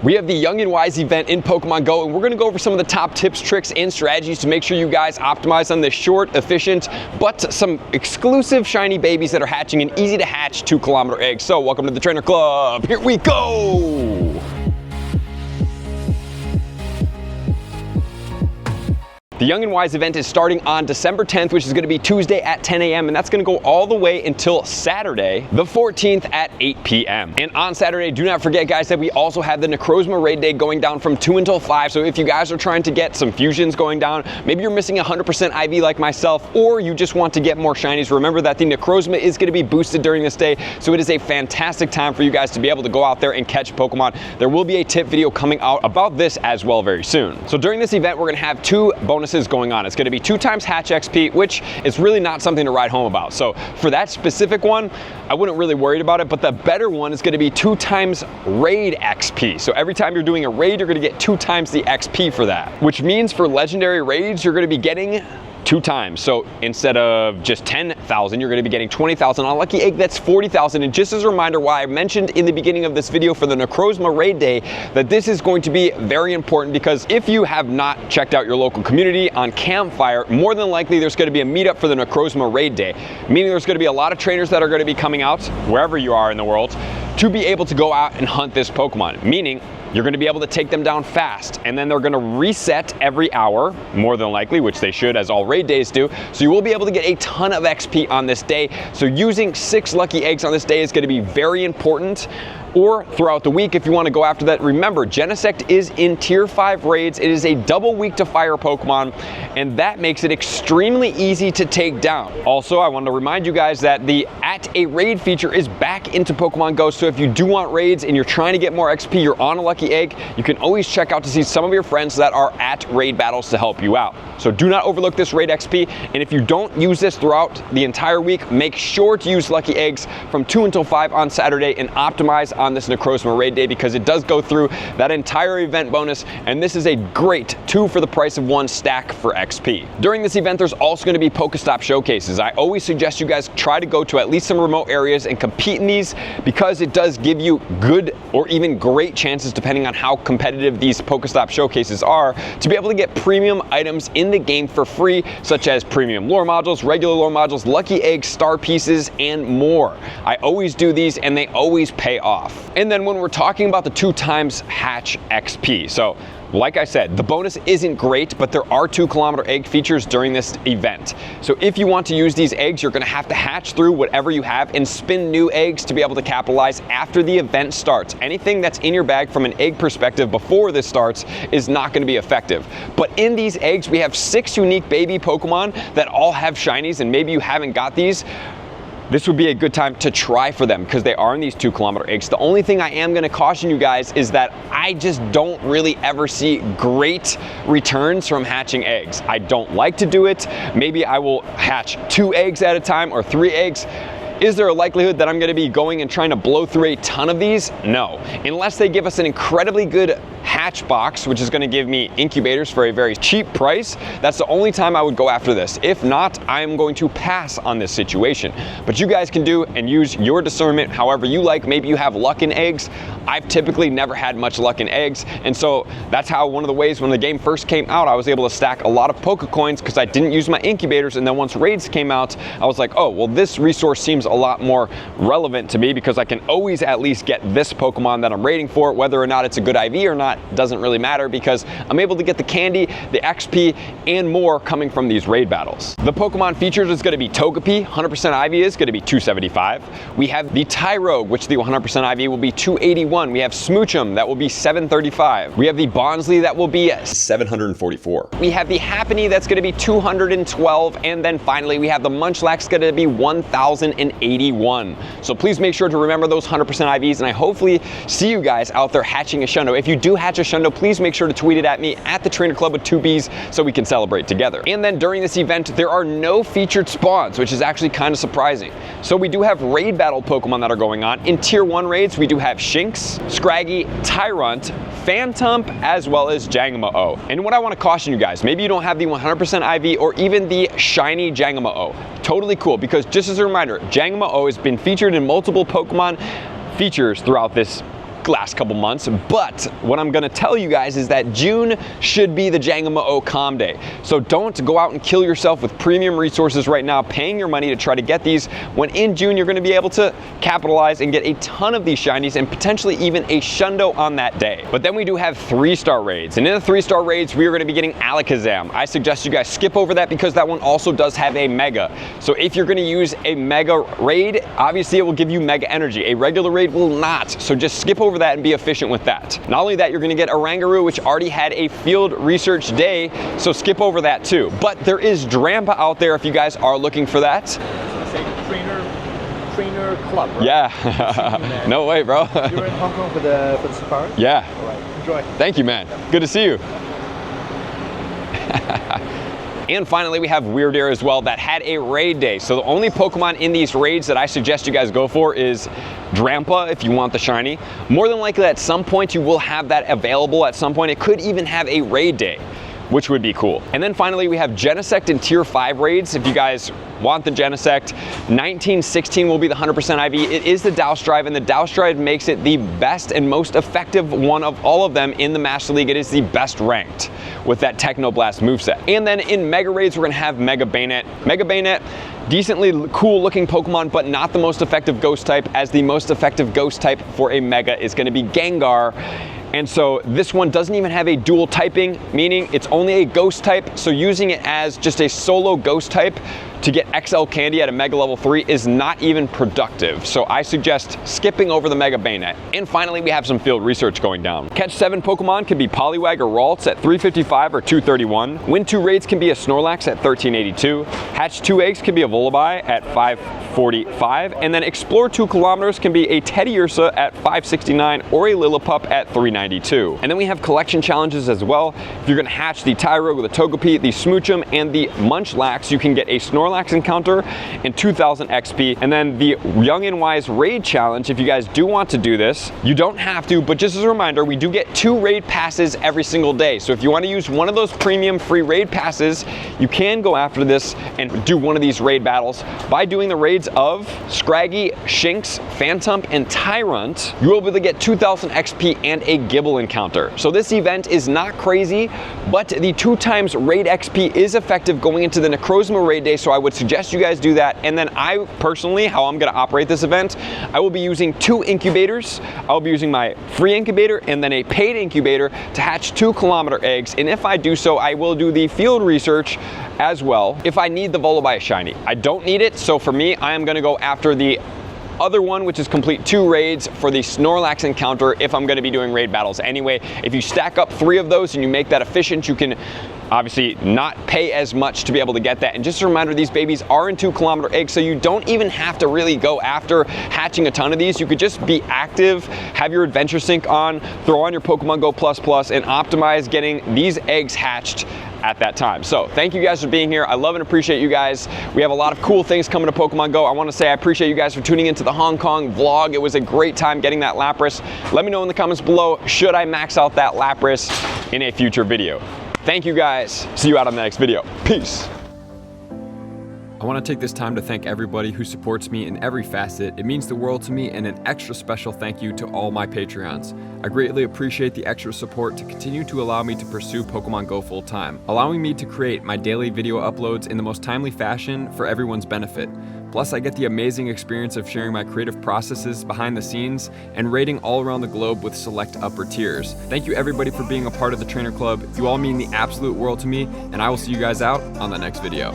We have the Young and Wise event in Pokemon Go, and we're gonna go over some of the top tips, tricks, and strategies to make sure you guys optimize on this short, efficient, but some exclusive shiny babies that are hatching in easy to hatch 2-kilometer eggs. So welcome to the Trainer Club, here we go! The Young and Wise event is starting on December 10th, which is going to be Tuesday at 10 a.m. and that's going to go all the way until Saturday, the 14th at 8 p.m. And on Saturday, do not forget, guys, that we also have the Necrozma Raid Day going down from 2 until 5. So if you guys are trying to get some fusions going down, maybe you're missing 100% IV like myself, or you just want to get more shinies, remember that the Necrozma is going to be boosted during this day. So it is a fantastic time for you guys to be able to go out there and catch Pokemon. There will be a tip video coming out about this as well very soon. So during this event, we're going to have 2 bonuses going on. It's going to be 2 times hatch XP, which is really not something to write home about. So for that specific one, I wouldn't really worry about it, but the better one is going to be 2 times raid XP. So every time you're doing a raid, you're going to get 2 times the XP for that, which means for legendary raids, you're going to be getting 2 times. So instead of just 10,000, you're going to be getting 20,000. On Lucky Egg, that's 40,000. And just as a reminder, why I mentioned in the beginning of this video for the Necrozma Raid Day that this is going to be very important, because if you have not checked out your local community on Campfire, more than likely there's going to be a meetup for the Necrozma Raid Day, meaning there's going to be a lot of trainers that are going to be coming out wherever you are in the world to be able to go out and hunt this Pokemon, meaning you're going to be able to take them down fast, and then they're going to reset every hour, more than likely, which they should, as all raid days do. So you will be able to get a ton of XP on this day. So using 6 lucky eggs on this day is going to be very important. Or throughout the week, if you want to go after that. Remember, Genesect is in tier 5 raids. It is a double week to fire Pokemon, and that makes it extremely easy to take down. Also, I want to remind you guys that the At a Raid feature is back into Pokemon Go. So if you do want raids and you're trying to get more XP, you're on a lucky egg, you can always check out to see some of your friends that are at raid battles to help you out. So do not overlook this raid XP. And if you don't use this throughout the entire week, make sure to use lucky eggs from 2 until 5 on Saturday and optimize on this Necrozma Raid Day, because it does go through that entire event bonus, and this is a great 2 for the price of 1 stack for XP. During this event, there's also going to be Pokestop showcases. I always suggest you guys try to go to at least some remote areas and compete in these, because it does give you good or even great chances, depending on how competitive these Pokestop showcases are, to be able to get premium items in the game for free, such as premium lore modules, regular lore modules, lucky eggs, star pieces, and more. I always do these and they always pay off. And then when we're talking about the 2 times hatch XP, so like I said, the bonus isn't great, but there are 2-kilometer egg features during this event. So if you want to use these eggs, you're going to have to hatch through whatever you have and spin new eggs to be able to capitalize after the event starts. Anything that's in your bag from an egg perspective before this starts is not going to be effective. But in these eggs, we have 6 unique baby Pokemon that all have shinies, and maybe you haven't got these. This would be a good time to try for them, because they are in these 2-kilometer eggs. The only thing I am going to caution you guys is that I just don't really ever see great returns from hatching eggs. I don't like to do it. Maybe I will hatch 2 eggs at a time or 3 eggs. Is there a likelihood that I'm going to be going and trying to blow through a ton of these? No. Unless they give us an incredibly good hatch box, which is going to give me incubators for a very cheap price, that's the only time I would go after this. If not, I'm going to pass on this situation. But you guys can do and use your discernment however you like. Maybe you have luck in eggs. I've typically never had much luck in eggs, and so that's how one of the ways when the game first came out, I was able to stack a lot of Poké coins because I didn't use my incubators. And then once raids came out, I was like, oh, well, this resource seems a lot more relevant to me, because I can always at least get this Pokemon that I'm raiding for. Whether or not it's a good IV or not doesn't really matter, because I'm able to get the candy, the XP, and more coming from these raid battles. The Pokemon features is going to be Togepi, 100% IV is going to be 275. We have the Tyrogue, which the 100% IV will be 281. We have Smoochum, that will be 735. We have the Bonsly, that will be 744. We have the Happiny, that's going to be 212. And then finally, we have the Munchlax, going to be 1081. So please make sure to remember those 100% IVs, and I hopefully see you guys out there hatching a Shundo. If you do hatch a Shundo, please make sure to tweet it at me at the Trainer Club with 2 Bs so we can celebrate together. And then during this event, there are no featured spawns, which is actually kind of surprising. So we do have raid battle Pokemon that are going on. In tier 1 raids, we do have Shinx, Scraggy, Tyrant, Phantump, as well as Jangmo-O. And what I want to caution you guys, maybe you don't have the 100% IV or even the shiny Jangmo-O. Totally cool, because just as a reminder, Jangmo-O has been featured in multiple Pokemon features throughout this last couple months, but what I'm gonna tell you guys is that June should be the Jangamo calm day. So don't go out and kill yourself with premium resources right now, paying your money to try to get these, when in June you're gonna be able to capitalize and get a ton of these shinies and potentially even a shundo on that day. But then we do have 3-star raids, and in the 3-star raids, we are gonna be getting Alakazam. I suggest you guys skip over that because that one also does have a mega. So if you're gonna use a mega raid, obviously it will give you mega energy. A regular raid will not, so just skip over that and be efficient with that. Not only that, you're gonna get Oranguru, which already had a field research day, so skip over that too. But there is Drampa out there if you guys are looking for that. Trainer club, right? Yeah. No way, bro. You're in Hong Kong for the safari? Yeah. All right, enjoy. Thank you, man. Good to see you. And finally, we have Weirdair as well that had a raid day. So the only Pokemon in these raids that I suggest you guys go for is Drampa if you want the shiny. More than likely at some point you will have that available at some point. It could even have a raid day, which would be cool. And then finally, we have Genesect in tier 5 raids. If you guys want the Genesect, 1916 will be the 100% IV. It is the Douse Drive, and the Douse Drive makes it the best and most effective one of all of them in the Master League. It is the best ranked with that Technoblast moveset. And then in Mega Raids, we're gonna have Mega Bayonet. Mega Bayonet, decently cool looking Pokemon, but not the most effective ghost type, as the most effective ghost type for a Mega is gonna be Gengar. And so this one doesn't even have a dual typing, meaning it's only a ghost type. So using it as just a solo ghost type to get XL Candy at a Mega level 3 is not even productive. So I suggest skipping over the Mega Bayonet. And finally, we have some field research going down. Catch 7 Pokemon can be Poliwag or Ralts at 355 or 231. Win 2 raids can be a Snorlax at 1382. Hatch 2 eggs can be a Volibile at 545. And then explore 2 kilometers can be a Teddiursa at 569 or a Lillipup at 392. And then we have collection challenges as well. If you're gonna hatch the Tyrogue, the Togepi, the Smoochum, and the Munchlax, you can get a Snorlax encounter and 2000 XP. And then the Young and Wise raid challenge, if you guys do want to do this, you don't have to, but just as a reminder, we do get 2 raid passes every single day. So if you want to use one of those premium free raid passes, you can go after this and do one of these raid battles by doing the raids of Scraggy, Shinx, Phantump, and Tyrant. You will be able to get 2000 XP and a Gibble encounter. So this event is not crazy, but the 2 times raid XP is effective going into the Necrozma raid day, so I would suggest you guys do that. And then I personally, how I'm gonna operate this event, I will be using 2 incubators. I'll be using my free incubator and then a paid incubator to hatch 2 kilometer eggs. And if I do so, I will do the field research as well if I need the Volibile shiny. I don't need it, so for me, I am gonna go after the other one, which is complete 2 raids for the Snorlax encounter if I'm gonna be doing raid battles anyway. If you stack up 3 of those and you make that efficient, you can obviously not pay as much to be able to get that. And just a reminder, these babies are in 2 kilometer eggs, so you don't even have to really go after hatching a ton of these. You could just be active, have your adventure sync on, throw on your Pokemon Go++, and optimize getting these eggs hatched at that time. So thank you guys for being here. I love and appreciate you guys. We have a lot of cool things coming to Pokemon Go. I want to say I appreciate you guys for tuning into the Hong Kong vlog. It was a great time getting that Lapras. Let me know in the comments below, should I max out that Lapras in a future video? Thank you guys. See you out on the next video. Peace. I want to take this time to thank everybody who supports me in every facet. It means the world to me, and an extra special thank you to all my Patreons. I greatly appreciate the extra support to continue to allow me to pursue Pokemon Go full time, allowing me to create my daily video uploads in the most timely fashion for everyone's benefit. Plus, I get the amazing experience of sharing my creative processes behind the scenes and raiding all around the globe with select upper tiers. Thank you everybody for being a part of the Trainer Club. You all mean the absolute world to me, and I will see you guys out on the next video.